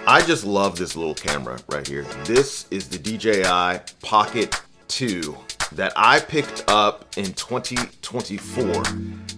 I just love this little camera right here. This is the DJI Pocket 2 that I picked up in 2024.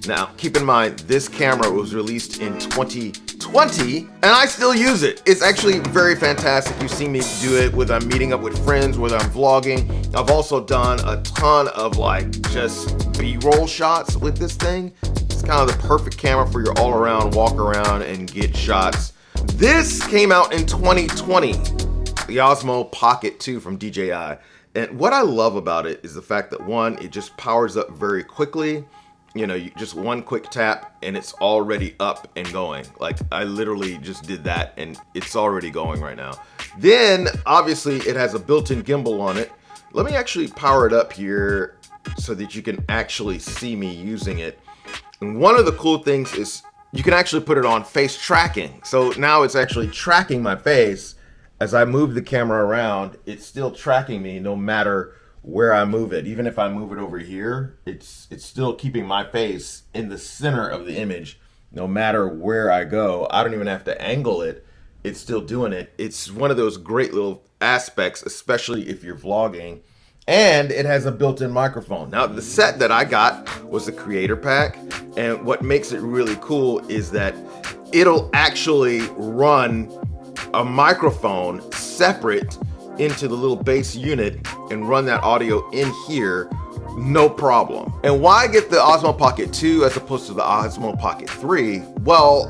Now, keep in mind, this camera was released in 2020, and I still use it. It's actually very fantastic. You've seen me do it whether I'm meeting up with friends, whether I'm vlogging. I've also done a ton of like just B-roll shots with this thing. It's kind of the perfect camera for your all-around walk around and get shots. This came out in 2020, the Osmo Pocket 2 from DJI. And what I love about it is the fact that one, it just powers up very quickly. You know, you just one quick tap and it's already up and going. Like I literally just did that and it's already going right now. Then obviously it has a built-in gimbal on it. Let me actually power it up here so that you can actually see me using it. And one of the cool things is you can actually put it on face tracking. So now it's actually tracking my face. As I move the camera around, it's still tracking me no matter where I move it. Even if I move it over here, it's still keeping my face in the center of the image no matter where I go. I don't even have to angle it. It's still doing it. It's one of those great little aspects, especially if you're vlogging. And it has a built-in microphone. Now, the set that I got was the creator pack. And what makes it really cool is that it'll actually run a microphone separate into the little base unit and run that audio in here, no problem. And why get the Osmo Pocket 2 as opposed to the Osmo Pocket 3? Well,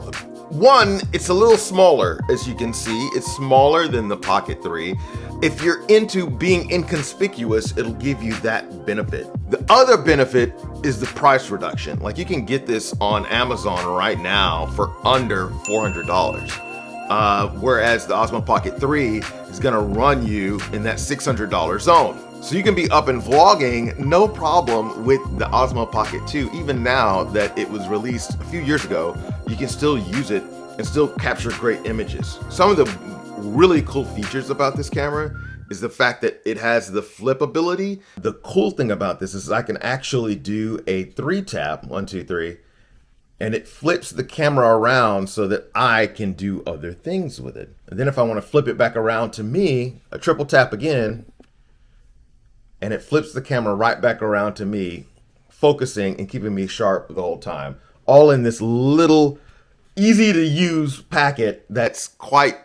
one, it's a little smaller, as you can see. It's smaller than the Pocket 3. If you're into being inconspicuous, it'll give you that benefit. The other benefit is the price reduction. Like you can get this on Amazon right now for under $400. Whereas the Osmo Pocket 3 is gonna run you in that $600 zone. So you can be up and vlogging, no problem with the Osmo Pocket 2. Even now that it was released a few years ago, you can still use it and still capture great images. Some of the really cool features about this camera is the fact that it has the flip ability. The cool thing about this is I can actually do a 3-tap, 1, 2, 3, and it flips the camera around so that I can do other things with it. And then if I want to flip it back around to me, a triple tap again, and it flips the camera right back around to me, focusing and keeping me sharp the whole time. All in this little, easy to use packet that's quite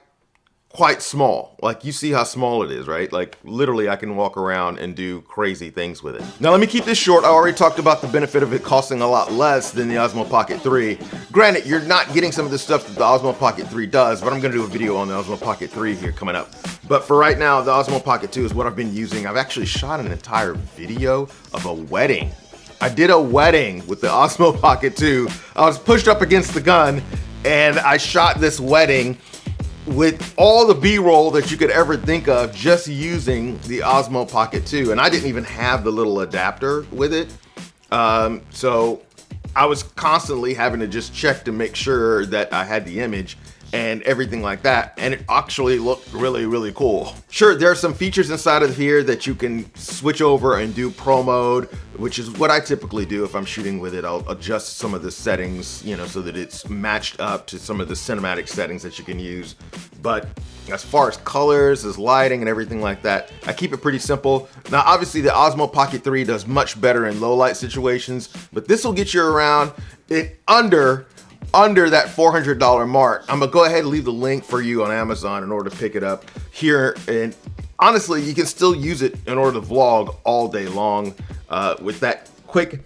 small. Like you see how small it is, right? Like literally I can walk around and do crazy things with it. Now let me keep this short. I already talked about the benefit of it costing a lot less than the Osmo Pocket 3. Granted, you're not getting some of the stuff that the Osmo Pocket 3 does, but I'm gonna do a video on the Osmo Pocket 3 here coming up. But for right now, the Osmo Pocket 2 is what I've been using. I've actually shot an entire video of a wedding. I did a wedding with the Osmo Pocket 2. I was pushed up against the gun and I shot this wedding with all the B-roll that you could ever think of just using the Osmo Pocket 2. And I didn't even have the little adapter with it. So I was constantly having to just check to make sure that I had the image and everything like that. And it actually looked really, really cool. Sure, there are some features inside of here that you can switch over and do pro mode, which is what I typically do if I'm shooting with it. I'll adjust some of the settings, you know, so that it's matched up to some of the cinematic settings that you can use. But as far as colors, as lighting and everything like that, I keep it pretty simple. Now, obviously the Osmo Pocket 3 does much better in low light situations, but this will get you around it under that $400 mark. I'm gonna go ahead and leave the link for you on Amazon in order to pick it up here. And honestly, you can still use it in order to vlog all day long with that quick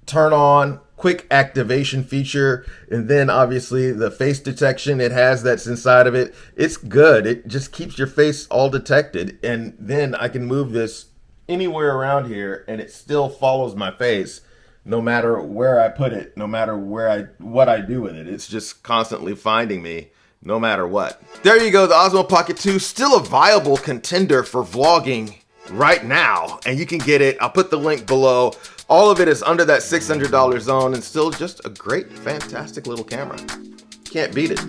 turn on, quick activation feature. And then obviously the face detection it has that's inside of it. It's good. It just keeps your face all detected. And then I can move this anywhere around here and it still follows my face. No matter where I put it, no matter what I do with it, it's just constantly finding me no matter what. There you go, the Osmo Pocket 2, still a viable contender for vlogging right now. And you can get it, I'll put the link below. All of it is under that $600 zone and still just a great, fantastic little camera. Can't beat it.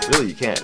Really, you can't.